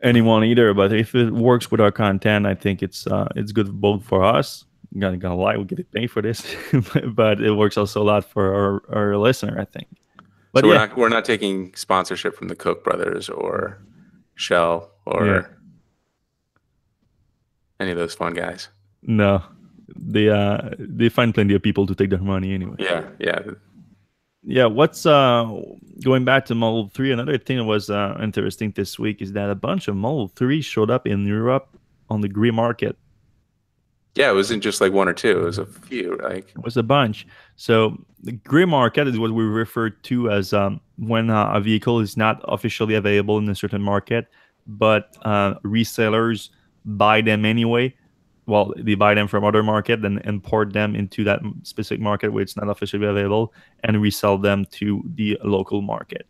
anyone either. But if it works with our content, I think it's good both for us. I'm gonna lie, we get paid for this, but it works also a lot for our listener, I think. But so we're not taking sponsorship from the Koch brothers or Shell or any of those fun guys. No, they find plenty of people to take their money anyway. Yeah, yeah. Yeah, what's going back to Model 3, another thing that was interesting this week is that a bunch of Model 3 showed up in Europe on the gray market. Yeah, it wasn't just like one or two, it was a few. Like It was a bunch. So the gray market is what we refer to as when a vehicle is not officially available in a certain market, but resellers buy them anyway. Well, they buy them from other market and import them into that specific market where it's not officially available and resell them to the local market.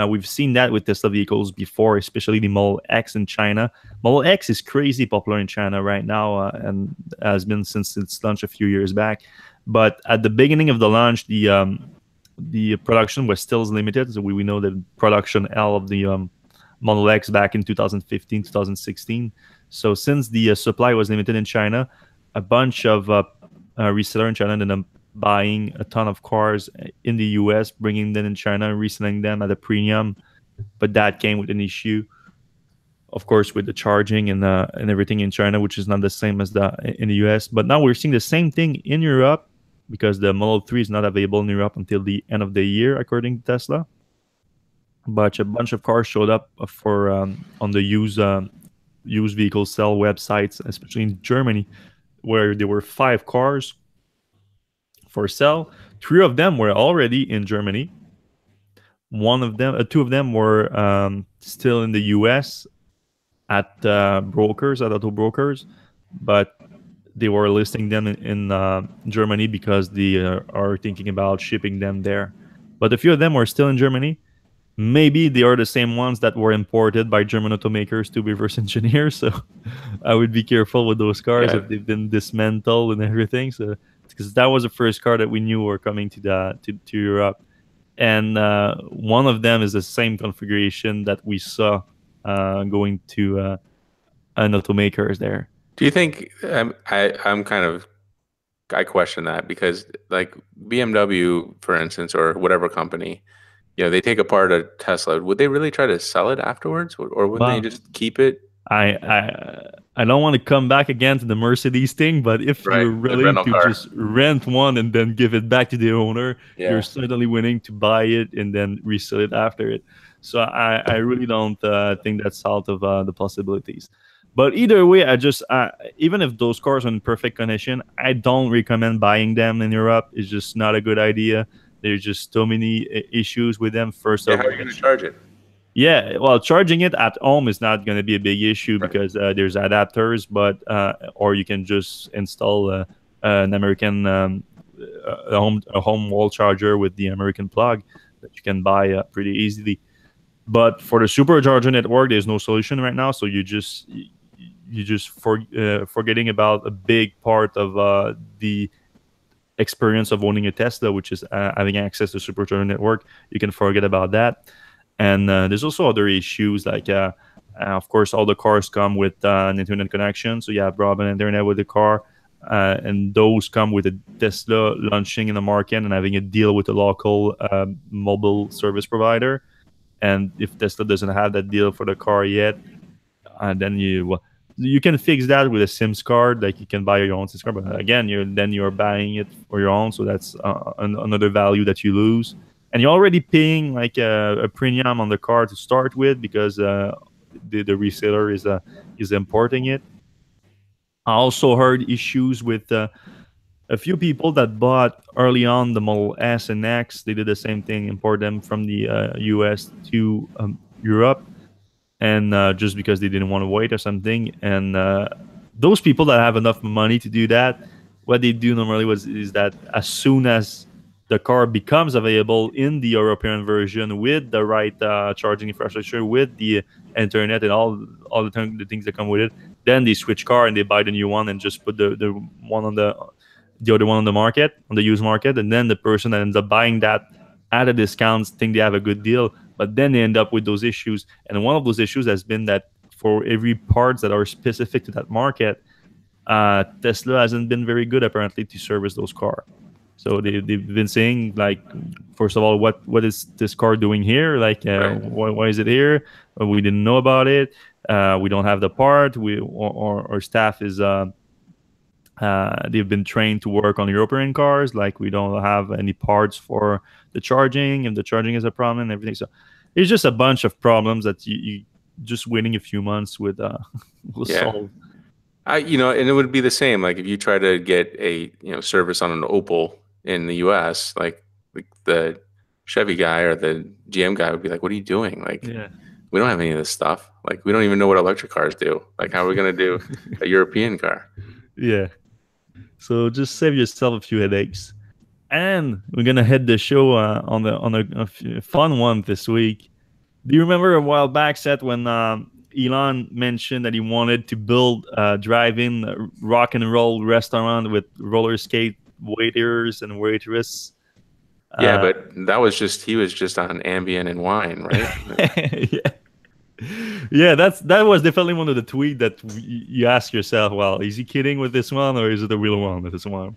We've seen that with Tesla vehicles before, especially the Model X in China. Model X is crazy popular in China right now and has been since its launch a few years back. But at the beginning of the launch, the production was still limited. So we know the production L of the Model X back in 2015, 2016. So since the supply was limited in China, a bunch of resellers in China ended up buying a ton of cars in the US, bringing them in China and reselling them at a premium. But that came with an issue, of course, with the charging and everything in China, which is not the same as in the US. But now we're seeing the same thing in Europe because the Model 3 is not available in Europe until the end of the year, according to Tesla. But a bunch of cars showed up for on the used vehicle sale websites, especially in Germany, where there were 5 cars for sale. 3 of them were already in Germany. Two of them were still in the US at brokers, at auto brokers, but they were listing them in Germany because they are thinking about shipping them there. But a few of them were still in Germany. Maybe they are the same ones that were imported by German automakers to reverse engineer. So I would be careful with those cars if they've been dismantled and everything. So because that was the first car that we knew were coming to Europe, and one of them is the same configuration that we saw going to an automaker there. do you think I question that because like BMW, for instance, or whatever company, they take apart a Tesla. Would they really try to sell it afterwards, or would they just keep it? I don't want to come back again to the Mercedes thing, but if you're willing to just rent one and then give it back to the owner, you're certainly willing to buy it and then resell it after it. So I really don't think that's out of the possibilities. But either way, even if those cars are in perfect condition, I don't recommend buying them in Europe. It's just not a good idea. There's just so many issues with them. First of all, how are you going to charge it? Yeah, well, charging it at home is not going to be a big issue because there's adapters, but or you can just install an American a home wall charger with the American plug that you can buy pretty easily. But for the Supercharger network, there's no solution right now, so you just forgetting about a big part of the experience of owning a Tesla, which is having access to Supercharger network. You can forget about that. And there's also other issues like, of course, all the cars come with an internet connection. So you have broadband internet with the car. And those come with a Tesla launching in the market and having a deal with a local mobile service provider. And if Tesla doesn't have that deal for the car yet, then you can fix that with a SIMS card. Like you can buy your own SIMS card. But again, you're buying it for your own. So that's another value that you lose. And you're already paying like a premium on the car to start with because the reseller is importing it. I also heard issues with a few people that bought early on the Model S and X. They did the same thing, import them from the US to Europe, and just because they didn't want to wait or something. And those people that have enough money to do that, what they do normally is that as soon as the car becomes available in the European version with the right charging infrastructure, with the internet and all the things that come with it, then they switch car and they buy the new one and just put the one on the other one on the market, on the used market, and then the person that ends up buying that at a discount think they have a good deal, but then they end up with those issues. And one of those issues has been that for every parts that are specific to that market, Tesla hasn't been very good apparently to service those cars. So they've been saying, like, first of all, what is this car doing here? Like, why is it here? We didn't know about it. we don't have the part. Our staff is they've been trained to work on European cars. Like, we don't have any parts for the charging, and the charging is a problem and everything. So it's just a bunch of problems that you just waiting a few months will solve. And it would be the same. Like if you try to get a service on an Opel in the U.S., like the Chevy guy or the GM guy would be like, "What are you doing? Like, we don't have any of this stuff. Like, we don't even know what electric cars do. Like, how are we going to do a European car?" Yeah. So just save yourself a few headaches, and we're gonna head the show on a fun one this week. Do you remember a while back, Seth, when Elon mentioned that he wanted to build a drive-in rock and roll restaurant with roller skate waiters and waitresses? Yeah, but that was he was just on Ambien and wine, right? Yeah, that was definitely one of the tweets that you ask yourself, well, is he kidding with this one, or is it a real one with this one?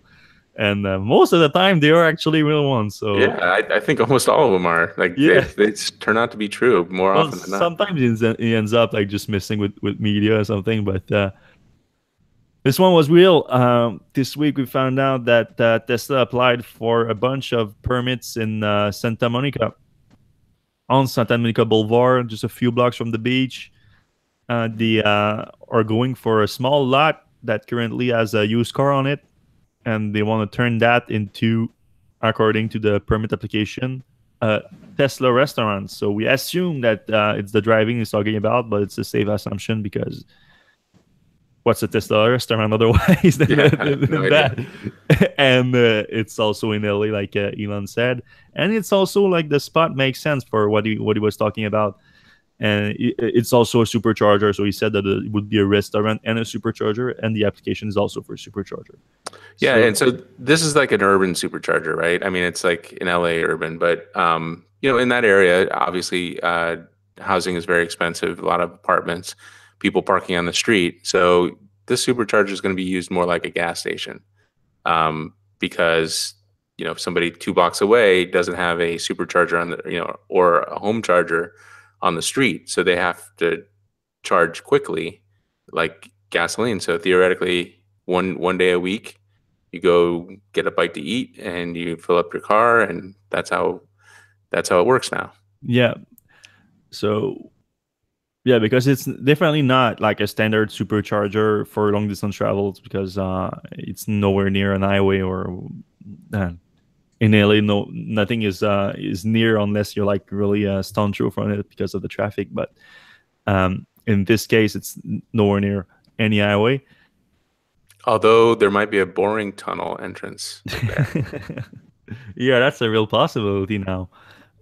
And most of the time, they are actually real ones. So yeah, I think almost all of them are. Like, they turn out to be true more often than not. Sometimes he ends up like just messing with media or something. But this one was real. This week we found out that Tesla applied for a bunch of permits in Santa Monica. On Santa Monica Boulevard, just a few blocks from the beach. They are going for a small lot that currently has a used car on it, and they want to turn that into, according to the permit application, Tesla restaurant. So we assume that it's the driving he's talking about, but it's a safe assumption because what's a Tesla restaurant otherwise than that? And it's also in LA, like Elon said, and it's also like the spot makes sense for what he was talking about. And it's also a supercharger, so he said that it would be a restaurant and a supercharger, and the application is also for supercharger. Yeah, and so this is like an urban supercharger, right? I mean, it's like in LA urban, but in that area, obviously, housing is very expensive. A lot of apartments, people parking on the street. So this supercharger is going to be used more like a gas station, because if somebody 2 blocks away doesn't have a supercharger on the or a home charger on the street, so they have to charge quickly, like gasoline. So theoretically, one day a week, you go get a bite to eat and you fill up your car, and that's how it works now. Yeah. So yeah, because it's definitely not like a standard supercharger for long distance travels, because it's nowhere near an highway or in LA. No, nothing is near unless you're like really stone throw from it because of the traffic. But in this case, it's nowhere near any highway. Although there might be a boring tunnel entrance there. Yeah, that's a real possibility now.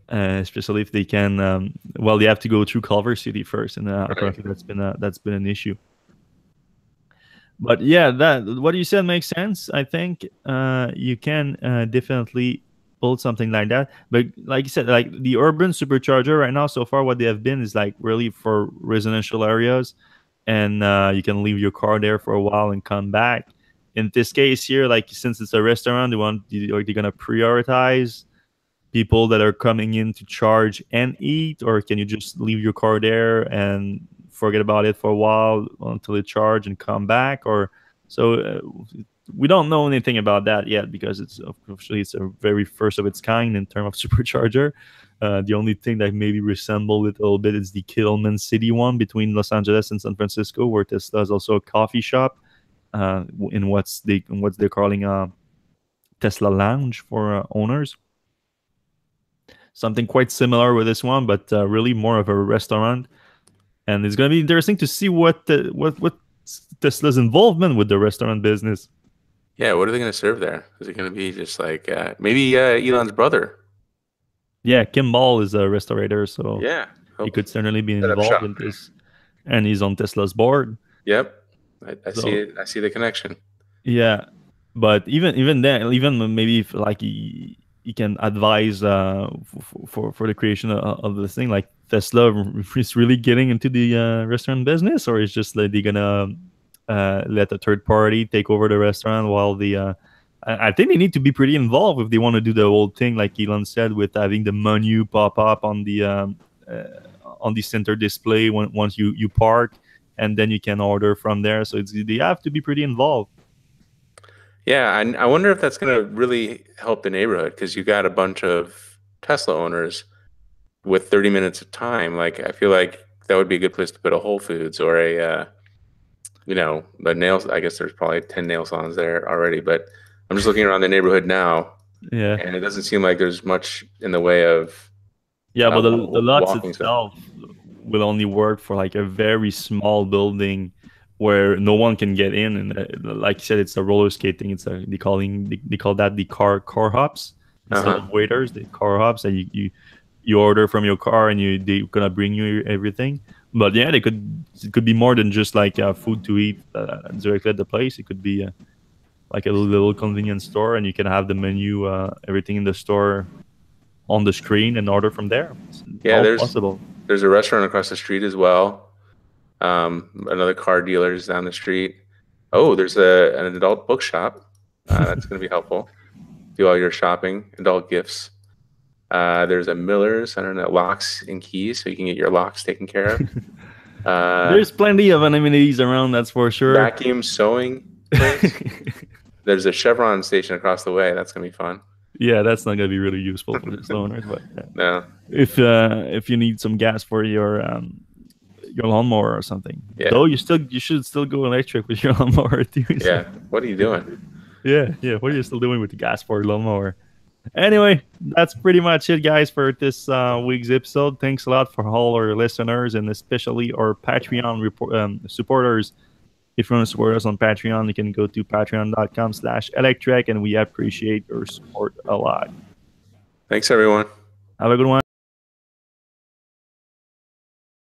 Especially if they can, they have to go through Culver City first, and apparently that's been an issue. But yeah, that what you said makes sense. I think you can definitely build something like that. But like you said, like the urban supercharger right now, so far what they have been is like really for residential areas, and you can leave your car there for a while and come back. In this case here, like since it's a restaurant, they're gonna prioritize people that are coming in to charge and eat, or can you just leave your car there and forget about it for a while until it charge and come back? Or we don't know anything about that yet, because it's a very first of its kind in terms of supercharger. The only thing that maybe resemble it a little bit is the Killman City one between Los Angeles and San Francisco, where Tesla is also a coffee shop in what they're calling Tesla Lounge for owners. Something quite similar with this one, but really more of a restaurant. And it's going to be interesting to see what Tesla's involvement with the restaurant business. Yeah, what are they going to serve there? Is it going to be just like maybe Elon's brother? Yeah, Kim Ball is a restaurator, so yeah, he could certainly be involved in this. And he's on Tesla's board. Yep, I see it. I see the connection. Yeah, but even then, even maybe if like he can advise for the creation of this thing, like Tesla is really getting into the restaurant business, or is just like they're gonna let a third party take over the restaurant while I think they need to be pretty involved if they want to do the whole thing, like Elon said, with having the menu pop up on the on the center display once you park, and then you can order from there. So they have to be pretty involved. Yeah, I wonder if that's going to really help the neighborhood, because you got a bunch of Tesla owners with 30 minutes of time. Like, I feel like that would be a good place to put a Whole Foods or a the nails. I guess there's probably 10 nail salons there already, but I'm just looking around the neighborhood now, and it doesn't seem like there's much in the way of but the lots itself will only work for like a very small building where no one can get in. And like you said, it's a roller skating. They call that the car hops instead of waiters. The car hops, and you order from your car, and they're gonna bring you everything. But yeah, it could be more than just like food to eat directly at the place. It could be like a little convenience store, and you can have the menu, everything in the store on the screen, and order from there. It's possible. There's a restaurant across the street as well. Another car dealer is down the street. Oh, there's an adult bookshop. That's going to be helpful. Do all your shopping, adult gifts. There's a Miller's, I don't know, locks and keys, so you can get your locks taken care of. There's plenty of amenities around, that's for sure. Vacuum sewing place. There's a Chevron station across the way. That's going to be fun. Yeah, that's not going to be really useful for the owners, but no. If you need some gas for your lawnmower or something, though, you should still go electric with your lawnmower too. So. Yeah, what are you doing? Yeah, what are you still doing with the gas for your lawnmower? Anyway, that's pretty much it, guys, for this week's episode. Thanks a lot for all our listeners, and especially our Patreon supporters. If you want to support us on Patreon, you can go to patreon.com/Electrek, and we appreciate your support a lot. Thanks, everyone. Have a good one.